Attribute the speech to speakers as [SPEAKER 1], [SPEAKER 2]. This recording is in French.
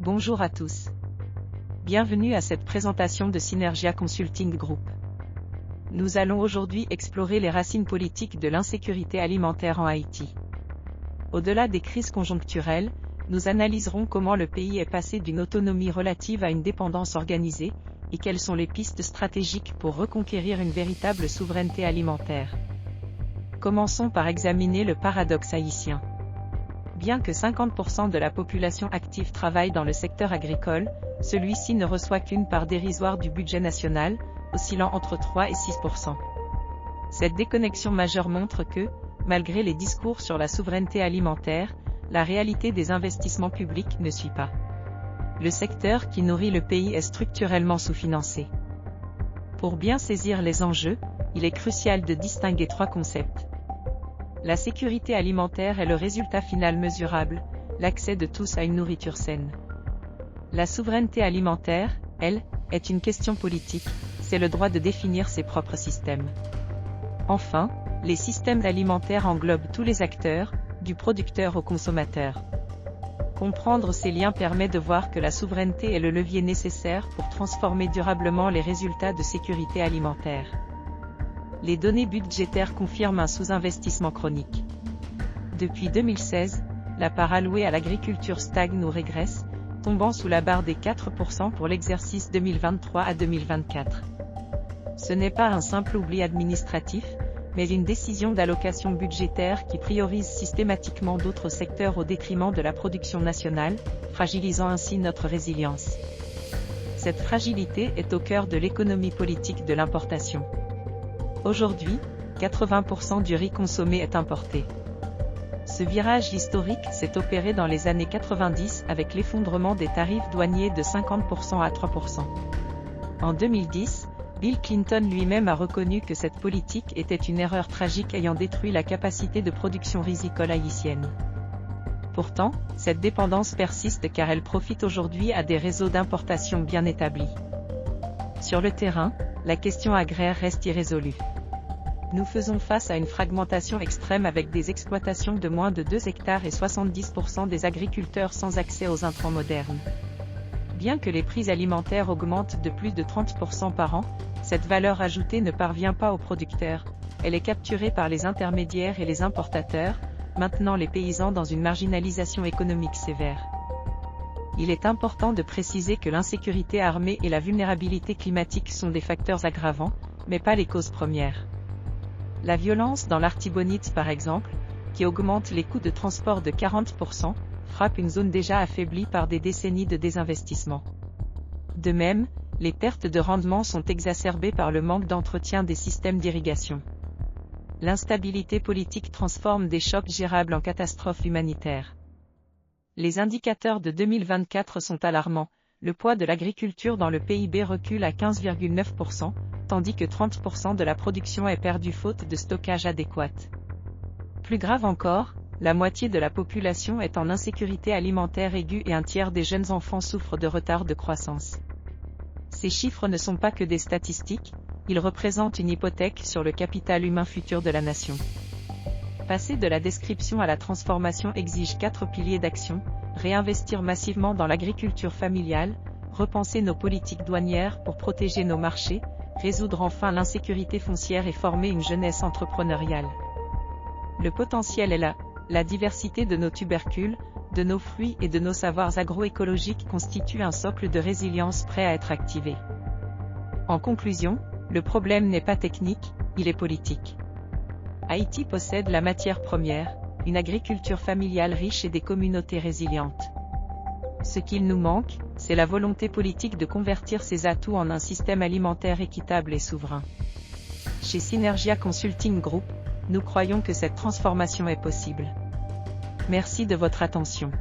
[SPEAKER 1] Bonjour à tous. Bienvenue à cette présentation de Synergia Consulting Group. Nous allons aujourd'hui explorer les racines politiques de l'insécurité alimentaire en Haïti. Au-delà des crises conjoncturelles, nous analyserons comment le pays est passé d'une autonomie relative à une dépendance organisée, et quelles sont les pistes stratégiques pour reconquérir une véritable souveraineté alimentaire. Commençons par examiner le paradoxe haïtien. Bien que 50% de la population active travaille dans le secteur agricole, celui-ci ne reçoit qu'une part dérisoire du budget national, oscillant entre 3 et 6%. Cette déconnexion majeure montre que, malgré les discours sur la souveraineté alimentaire, la réalité des investissements publics ne suit pas. Le secteur qui nourrit le pays est structurellement sous-financé. Pour bien saisir les enjeux, il est crucial de distinguer trois concepts. La sécurité alimentaire est le résultat final mesurable, l'accès de tous à une nourriture saine. La souveraineté alimentaire, elle, est une question politique, c'est le droit de définir ses propres systèmes. Enfin, les systèmes alimentaires englobent tous les acteurs, du producteur au consommateur. Comprendre ces liens permet de voir que la souveraineté est le levier nécessaire pour transformer durablement les résultats de sécurité alimentaire. Les données budgétaires confirment un sous-investissement chronique. Depuis 2016, la part allouée à l'agriculture stagne ou régresse, tombant sous la barre des 4% pour l'exercice 2023 à 2024. Ce n'est pas un simple oubli administratif, mais une décision d'allocation budgétaire qui priorise systématiquement d'autres secteurs au détriment de la production nationale, fragilisant ainsi notre résilience. Cette fragilité est au cœur de l'économie politique de l'importation. Aujourd'hui, 80% du riz consommé est importé. Ce virage historique s'est opéré dans les années 90 avec l'effondrement des tarifs douaniers de 50% à 3%. En 2010, Bill Clinton lui-même a reconnu que cette politique était une erreur tragique ayant détruit la capacité de production rizicole haïtienne. Pourtant, cette dépendance persiste car elle profite aujourd'hui à des réseaux d'importation bien établis. Sur le terrain, la question agraire reste irrésolue. Nous faisons face à une fragmentation extrême avec des exploitations de moins de 2 hectares et 70% des agriculteurs sans accès aux intrants modernes. Bien que les prix alimentaires augmentent de plus de 30% par an, cette valeur ajoutée ne parvient pas aux producteurs, elle est capturée par les intermédiaires et les importateurs, maintenant les paysans dans une marginalisation économique sévère. Il est important de préciser que l'insécurité armée et la vulnérabilité climatique sont des facteurs aggravants, mais pas les causes premières. La violence dans l'Artibonite par exemple, qui augmente les coûts de transport de 40%, frappe une zone déjà affaiblie par des décennies de désinvestissement. De même, les pertes de rendement sont exacerbées par le manque d'entretien des systèmes d'irrigation. L'instabilité politique transforme des chocs gérables en catastrophes humanitaires. Les indicateurs de 2024 sont alarmants, le poids de l'agriculture dans le PIB recule à 15,9%, tandis que 30% de la production est perdue faute de stockage adéquat. Plus grave encore, la moitié de la population est en insécurité alimentaire aiguë et un tiers des jeunes enfants souffrent de retard de croissance. Ces chiffres ne sont pas que des statistiques, ils représentent une hypothèque sur le capital humain futur de la nation. Passer de la description à la transformation exige 4 piliers d'action: réinvestir massivement dans l'agriculture familiale, repenser nos politiques douanières pour protéger nos marchés, résoudre enfin l'insécurité foncière et former une jeunesse entrepreneuriale. Le potentiel est là, la diversité de nos tubercules, de nos fruits et de nos savoirs agroécologiques constitue un socle de résilience prêt à être activé. En conclusion, le problème n'est pas technique, il est politique. Haïti possède la matière première, une agriculture familiale riche et des communautés résilientes. Ce qu'il nous manque, c'est la volonté politique de convertir ces atouts en un système alimentaire équitable et souverain. Chez Synergia Consulting Group, nous croyons que cette transformation est possible. Merci de votre attention.